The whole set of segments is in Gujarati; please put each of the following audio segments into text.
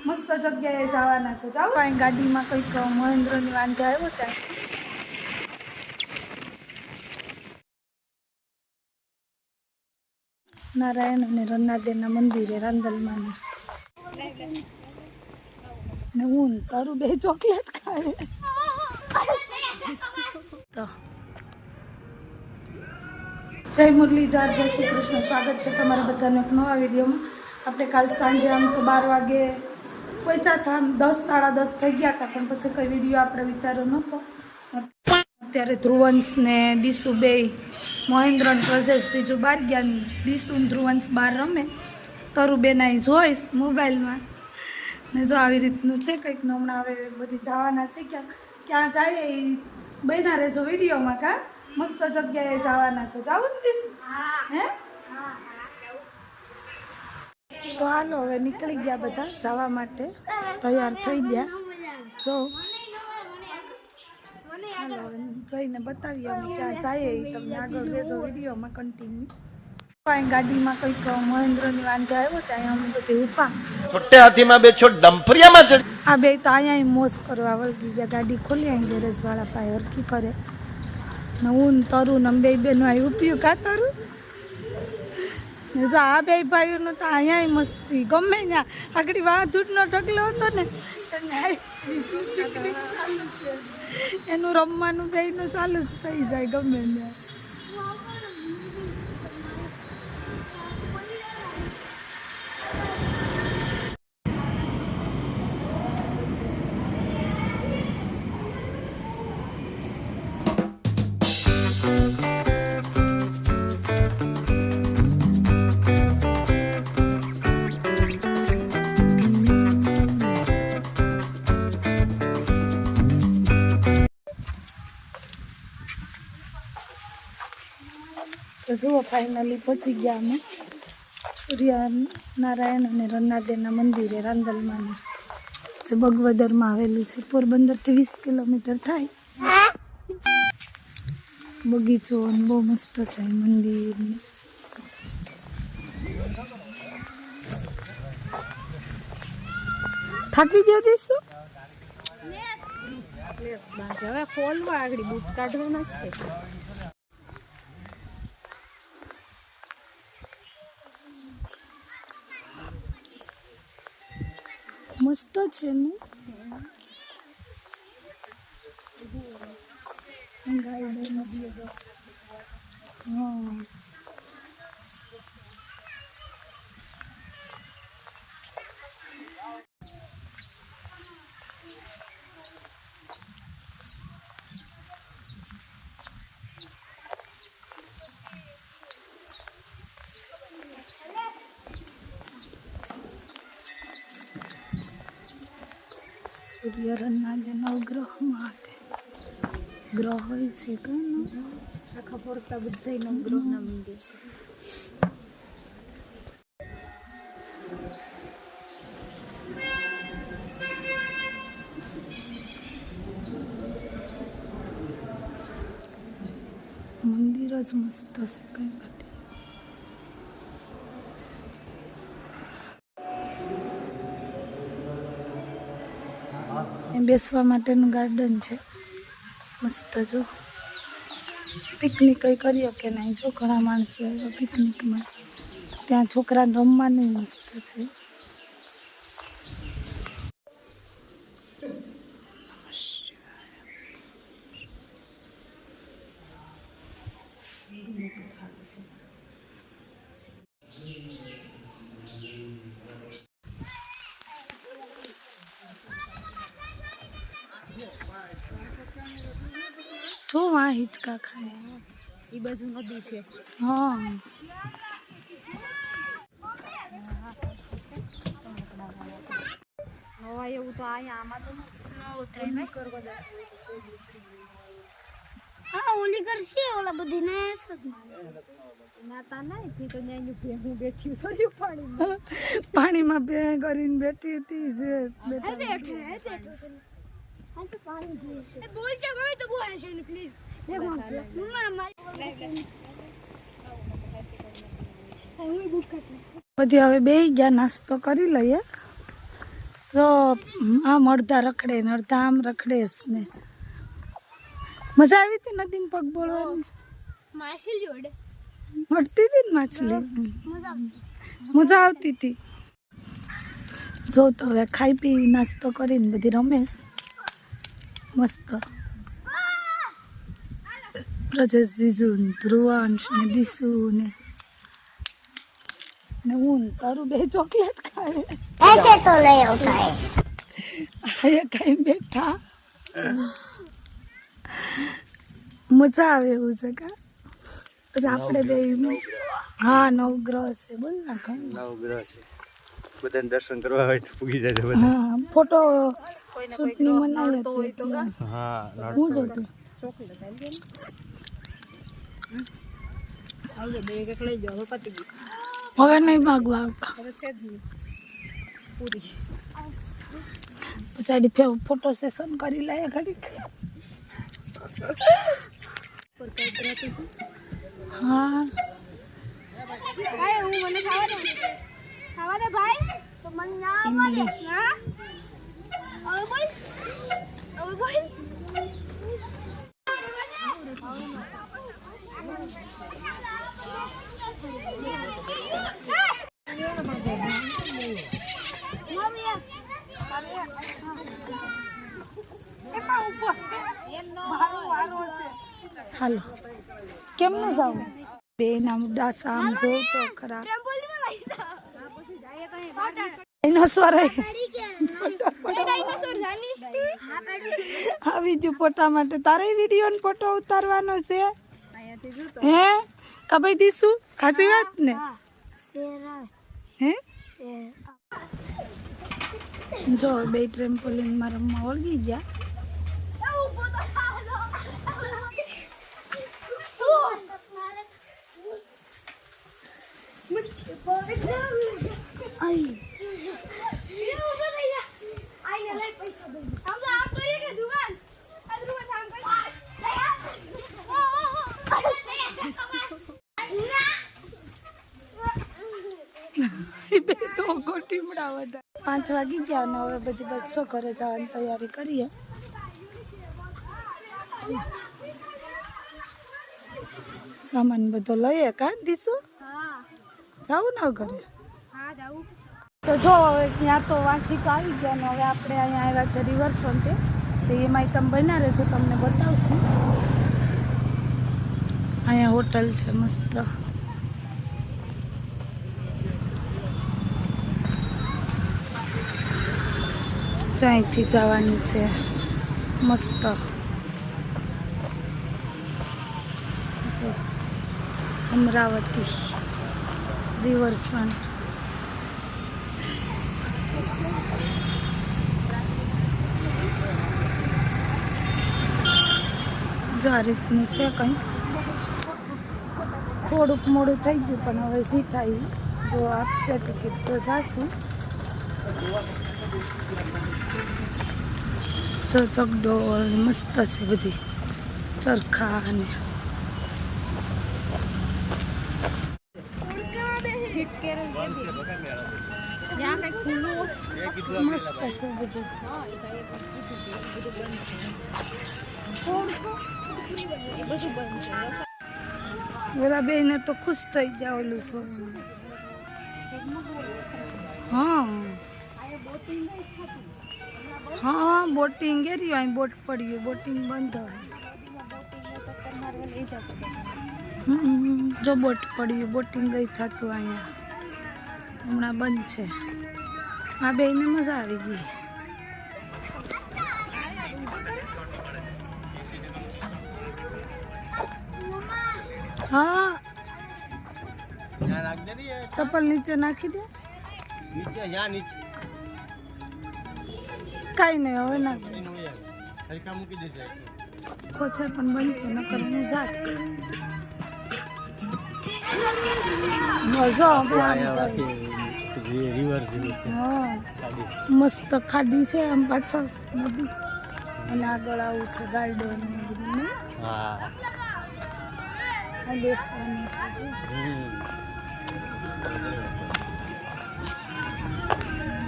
મસ્ત જગ્યાએ જવાના છે. જાવ અહીં ગાડીમાં કંઈક મહેન્દ્રની વાંધો આવ્યો ત્યાં નારાયણ અને રન્નાદેવના મંદિરે રાંદલમાં ને હું તારું બે ચોકલેટ ખાય તો જય મુરલીધર, જય શ્રી કૃષ્ણ. સ્વાગત છે તમારા બધાને એક નવા વિડીયોમાં. આપણે કાલ સાંજે આમ તો 12 વાગે પહોંચ્યા હતા, 10 સાડા 10 થઈ ગયા હતા, પણ પછી કંઈ વિડીયો આપણે વિચાર્યો નહોતો. અત્યારે ધ્રુવંશ ને દીસુ બે મહેન્દ્ર પ્રજેશ બીજું બહાર ગયા. દીસુ ધ્રુવંશ બહાર રમે, તરુ બેન અહીં જોઈશ મોબાઈલમાં ને જો આવી રીતનું છે કંઈક. હમણાં હવે બધી જવાના છે, ક્યાં જાય એ બન્યા રહેજો વિડીયોમાં. કા મસ્ત જગ્યાએ જવાના છે. જાવું ને દીસુ? હે તો હાલો હવે નીકળી ગયા બધા જવા માટે, તૈયાર થઈ ગયા. જો હાલો હવે જઈને બતાવીએ અમે ક્યાં જઈએ એ તમને આગળ રહેજો વિડીયોમાં કન્ટિન્યુ. અહીં ગાડીમાં કંઈક મહેન્દ્રની વાંધો આવ્યો ત્યાં અમે બધી ઊભા. છોટે હાથીમાં બે છોટ ડમ્ફરિયામાં ચડી. આ બે તો અહીંયા મોજ કરવા વળગી ગયા. ગાડી ખોલી અહીં ગેરેજવાળા પાસે હરકી કરે ને હું તરું ને બે બેનો અહીં ઉભ્યું. કા તરું ને જો આ બે ભાઈઓનો તો અહીંયા મસ્તી ગમે ને. આગળ વાધૂટનો ઢગલો હતો ને પિકનિક ચાલુ છે, એનું રમવાનું બેનું ચાલુ જ થઈ જાય ગમે ને. તો જુઓ ફાઇનલી પહોંચી ગયા અમે સૂર્યનારાયણ અને રન્નાદેવના મંદિરે રાંદલમાં, જે બગવદરમાં આવેલું છે. પોરબંદરથી 20 કિલોમીટર થાય. બગીચો બહુ મસ્ત છે મંદિર. થાકી ગયો દીસુ? હવે ખોલવા આગળ બૂટ કાઢવાના છે. મસ્ત છે ને ગાર્ડન. હા સૂર્ય રન્નાદેવના ગ્રહમાં ગ્રહ હોય છે કઈ આખા ફરતા બધાયનો ગ્રહના મંદિર છે. મંદિર જ મસ્ત છે કઈ ઘટે. બેસવા માટેનું ગાર્ડન છે મસ્ત. જો પિકનિક કઈ કર્યો કે નહીં. જો ઘણા માણસો આવ્યા પિકનિકમાં. ત્યાં છોકરાને રમવાનું મસ્ત છે. જો આ હિંચકા ખાય. એ બાજુ નદી છે. હા નવા એવું તો અહીંયા આમાં તો ઉતરે નહીં કરવા દે. હા ઓલી કરશે ઓલા બધી ને નાતા નહીં થી તો ન્યાયનું ભેગું બેઠી સોર્યું પાણીમાં. પાણીમાં બે કરીને બેઠી હતી. બેઠા હા તો પાણી પીએ એ બોલ જા ભાઈ તો બોલે છે પ્લીઝ મમ્મા બધી હવે બેહી ગયા. નાસ્તો કરી લઈએ તો આમ અડધા રખડે ને અડધા આમ રખડે ને. મજા આવી હતી નદીમાં પગ બોળવાની? માછલી જોડે મળતી હતી ને માછલી, મજા મજા આવતી હતી. જો તો હવે ખાઈ પી નાસ્તો કરીને બધી રમેશ મસ્ત. પ્રજેશ જીજુ ને ધ્રુવાંશ ને દીસુ ને હું ને તારું બે ચોકલેટ ખાય અહીંયા કઈ બેઠા. મજા આવે એવું છે કા. પછી આપણે બે હા નવગ્રહ છે બોલ ના કઈ નવગ્રહ છે. બધાને દર્શન કરવા હોય તો પૂગી જાય બધા. હા ફોટો શૂટની મનાઈ હતી. હા હું જોતી ચોકલેટ આવી ગઈ આવડે બે એક લઈ જાઓ હવે પતી ગયું હવે નહીં માગવા આવતા. હવે છે જ નહીં પૂરી પછી ફોટો સેશન કરી લે ઘડી. પર કઈ રહેતું છે હા ભાઈ હું મને ખાવા દે ભાઈ તો મને ના આવવા દે હા હવે બોલ હાલો કેમનું જાવ બે નામ દાસા આમ જોઉં તો ખરા ડાયનોસોર આવી ગયું ફોટા માટે. તારે વિડીયો ને ફોટો ઉતારવાનો છે અહીંયાથી જોતો હે કબાઈ દીશું સાચી વાત ને હે. જો બે ટ્રેમ્પોલિન માં રમવા વળગી ગયા. બે તો ગોટીમડા બધા 5 વાગી ગયા ને હવે બધી બસ છો ઘરે જવાની તૈયારી કરીએ. સામાન બધો લઈએ કા દીશું જાવું ને ઘરે. હા જાઉં તો જો હવે ત્યાં તો વાંચીક આવી ગયા ને હવે આપણે અહીંયા આવ્યા છે રિવરફ્રન્ટે. તો એમાંય તમે બના રહેજો તમને બતાવશું. અહીંયા હોટલ છે મસ્ત. જો અહીંથી જવાનું છે મસ્ત. જો અમરાવતી રિવરફ્રન્ટ. જો આ રીતનું છે કંઈ. થોડુંક મોડું થઈ ગયું પણ હવે જી થાય જો આપશે ટિકિટ તો જાશું. જો ચકડોળ મસ્ત છે બધી ચરખા અને હિટ કેર જ્યાં કઈ ખુલ્લું મસ્ત છે બધું. હા એ ભાઈ કીધું કે બધું બંધ છે એ બધું બંધ છે ઓલા બેને તો ખુશ થઈ ગયા ઓલું છો. હા હા બોટિંગ એર્યું અહીં બોટ પડ્યું બોટિંગ બંધ હોય. ચક્કર મારવા લઈ જતો જો બોટ પડ્યું બોટિંગ ગઈ થતું અહીંયા હમણાં બંધ છે. આ બેને મજા આવી ગઈ. હા ચપ્પલ નીચે નાખી દે. કાંઈ નહીં હવે નાખી દે. ખોછે પણ બંધ છે નકર હું જાત. હા મસ્ત ખાડી છે આમ પાછળ નદી અને આગળ આવું છે ગાર્ડન ને બધું ને. આ બેસવાનું છે.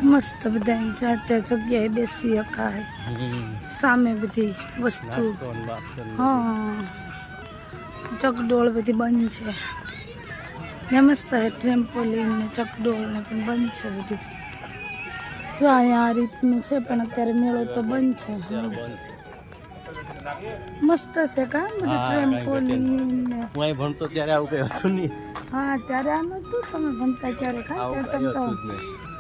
મસ્ત બધા જાતે જગ્યાએ બેસી શકાય, સામે બધી વસ્તુ. હા, ચકડોળ બધી બંધ છે ને, મસ્ત ટ્રેમ્પોલિન ને ચકડોળ ને પણ બંધ છે બધી. જો અહીંયા આ રીતનું છે, પણ અત્યારે મેળો તો બંધ છે. મસ્ત છે કા બધું ટ્રેમ્પોલિન ને. હું અહીં ભણતો ત્યારે આવું કઈ હતું નહીં. હા, ત્યારે આ નતું. તમે ભણતા ક્યારે ખા? ત્યારે તમે તો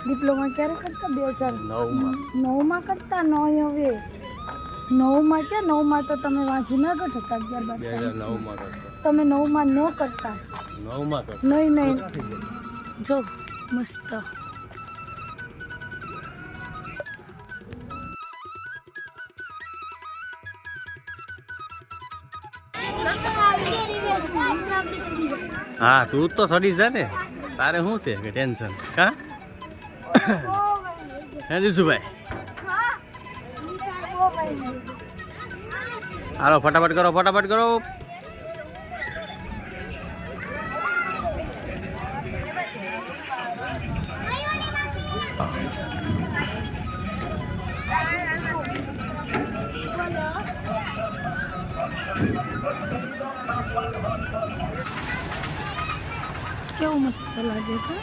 ડિપ્લોમા ક્યારે કરતા? 2009માં કરતા. ન હવે 9માં ક્યાં? 9માં તો તમે વાંચી ના ગઢ હતા. 11-12 તમે 9માં ન કરતા. નહીં જો મસ્ત. હા, તું તો સડી જા ને, તારે શું છે કે ટેન્શન? હા હે જીસુભાઈ, હાલો ફટાફટ કરો, ફટાફટ કરો. કેવું મસ્ત લાગે કે